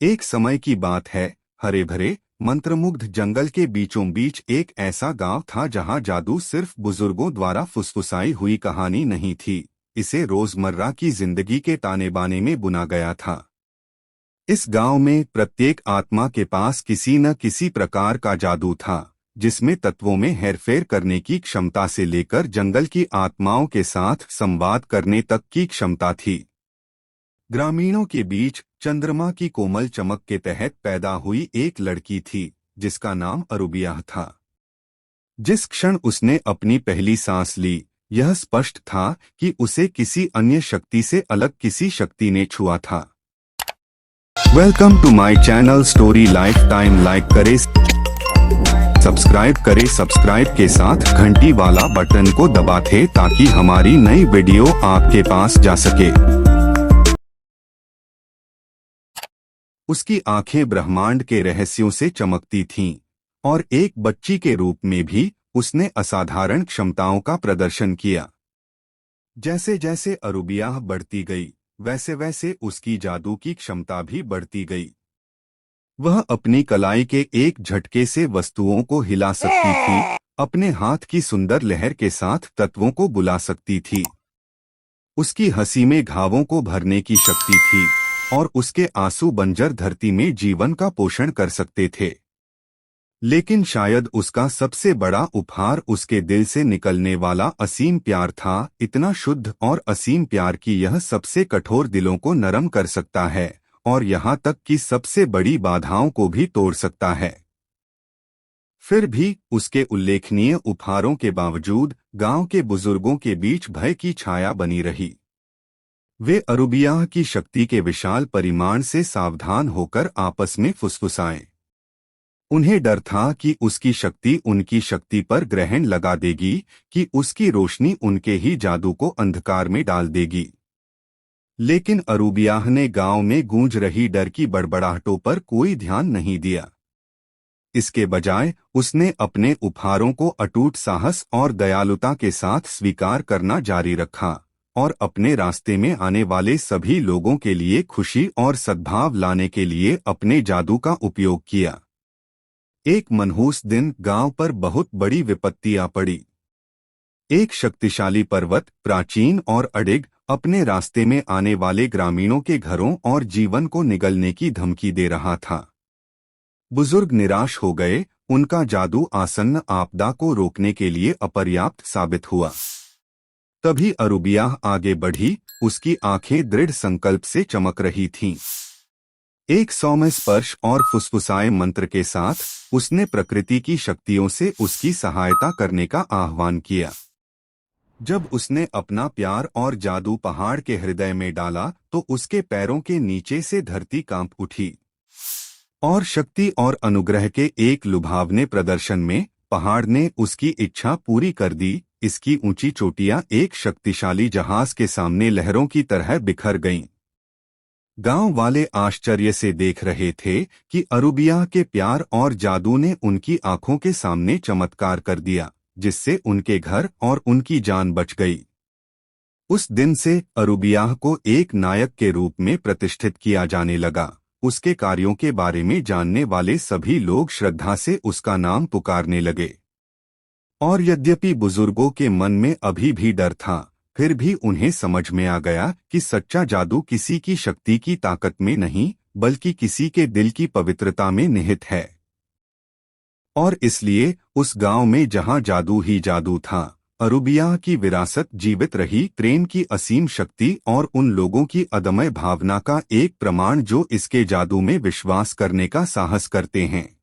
एक समय की बात है, हरे भरे मंत्रमुग्ध जंगल के बीचों बीच एक ऐसा गांव था जहां जादू सिर्फ बुजुर्गों द्वारा फुसफुसाई हुई कहानी नहीं थी। इसे रोजमर्रा की जिंदगी के ताने बाने में बुना गया था। इस गांव में प्रत्येक आत्मा के पास किसी न किसी प्रकार का जादू था, जिसमें तत्वों में हेरफेर करने की क्षमता से लेकर जंगल की आत्माओं के साथ संवाद करने तक की क्षमता थी। ग्रामीणों के बीच चंद्रमा की कोमल चमक के तहत पैदा हुई एक लड़की थी, जिसका नाम अरुबिया था। जिस क्षण उसने अपनी पहली सांस ली, यह स्पष्ट था कि उसे किसी अन्य शक्ति से अलग किसी शक्ति ने छुआ था। Welcome to my channel story life time. Like करें, सब्सक्राइब करें, सब्सक्राइब के साथ घंटी वाला बटन को दबाएं ताकि हमारी नई वीडियो आपके पास जा सके। उसकी आंखें ब्रह्मांड के रहस्यों से चमकती थीं, और एक बच्ची के रूप में भी उसने असाधारण क्षमताओं का प्रदर्शन किया। जैसे जैसे अरुबिया बढ़ती गई, वैसे वैसे उसकी जादू की क्षमता भी बढ़ती गई। वह अपनी कलाई के एक झटके से वस्तुओं को हिला सकती थी, अपने हाथ की सुंदर लहर के साथ तत्वों को बुला सकती थी। उसकी हंसी में घावों को भरने की शक्ति थी, और उसके आंसू बंजर धरती में जीवन का पोषण कर सकते थे। लेकिन शायद उसका सबसे बड़ा उपहार उसके दिल से निकलने वाला असीम प्यार था, इतना शुद्ध और असीम प्यार कि यह सबसे कठोर दिलों को नरम कर सकता है, और यहाँ तक कि सबसे बड़ी बाधाओं को भी तोड़ सकता है। फिर भी उसके उल्लेखनीय उपहारों के बावजूद गांव के बुजुर्गों के बीच भय की छाया बनी रही। वे अरुबिया की शक्ति के विशाल परिमाण से सावधान होकर आपस में फुसफुसाएं। उन्हें डर था कि उसकी शक्ति उनकी शक्ति पर ग्रहण लगा देगी, कि उसकी रोशनी उनके ही जादू को अंधकार में डाल देगी। लेकिन अरुबिया ने गांव में गूंज रही डर की बड़बड़ाहटों पर कोई ध्यान नहीं दिया। इसके बजाय उसने अपने उपहारों को अटूट साहस और दयालुता के साथ स्वीकार करना जारी रखा, और अपने रास्ते में आने वाले सभी लोगों के लिए खुशी और सद्भाव लाने के लिए अपने जादू का उपयोग किया। एक मनहूस दिन गांव पर बहुत बड़ी विपत्ति आ पड़ी। एक शक्तिशाली पर्वत, प्राचीन और अडिग, अपने रास्ते में आने वाले ग्रामीणों के घरों और जीवन को निगलने की धमकी दे रहा था। बुजुर्ग निराश हो गए, उनका जादू आसन्न आपदा को रोकने के लिए अपर्याप्त साबित हुआ। तभी अरुबिया आगे बढ़ी, उसकी आंखें दृढ़ संकल्प से चमक रही थीं। एक सौम्य स्पर्श और फुसफुसाए मंत्र के साथ उसने प्रकृति की शक्तियों से उसकी सहायता करने का आह्वान किया। जब उसने अपना प्यार और जादू पहाड़ के हृदय में डाला, तो उसके पैरों के नीचे से धरती कांप उठी, और शक्ति और अनुग्रह के एक लुभावने प्रदर्शन में पहाड़ ने उसकी इच्छा पूरी कर दी। इसकी ऊंची चोटियां एक शक्तिशाली जहाज के सामने लहरों की तरह बिखर गईं। गांव वाले आश्चर्य से देख रहे थे कि अरुबिया के प्यार और जादू ने उनकी आंखों के सामने चमत्कार कर दिया, जिससे उनके घर और उनकी जान बच गई। उस दिन से अरुबिया को एक नायक के रूप में प्रतिष्ठित किया जाने लगा। उसके कार्यों के बारे में जानने वाले सभी लोग श्रद्धा से उसका नाम पुकारने लगे। और यद्यपि बुजुर्गों के मन में अभी भी डर था, फिर भी उन्हें समझ में आ गया कि सच्चा जादू किसी की शक्ति की ताकत में नहीं, बल्कि किसी के दिल की पवित्रता में निहित है। और इसलिए उस गांव में जहां जादू ही जादू था, अरुबिया की विरासत जीवित रही, प्रेम की असीम शक्ति और उन लोगों की अदम्य भावना का एक प्रमाण जो इसके जादू में विश्वास करने का साहस करते हैं।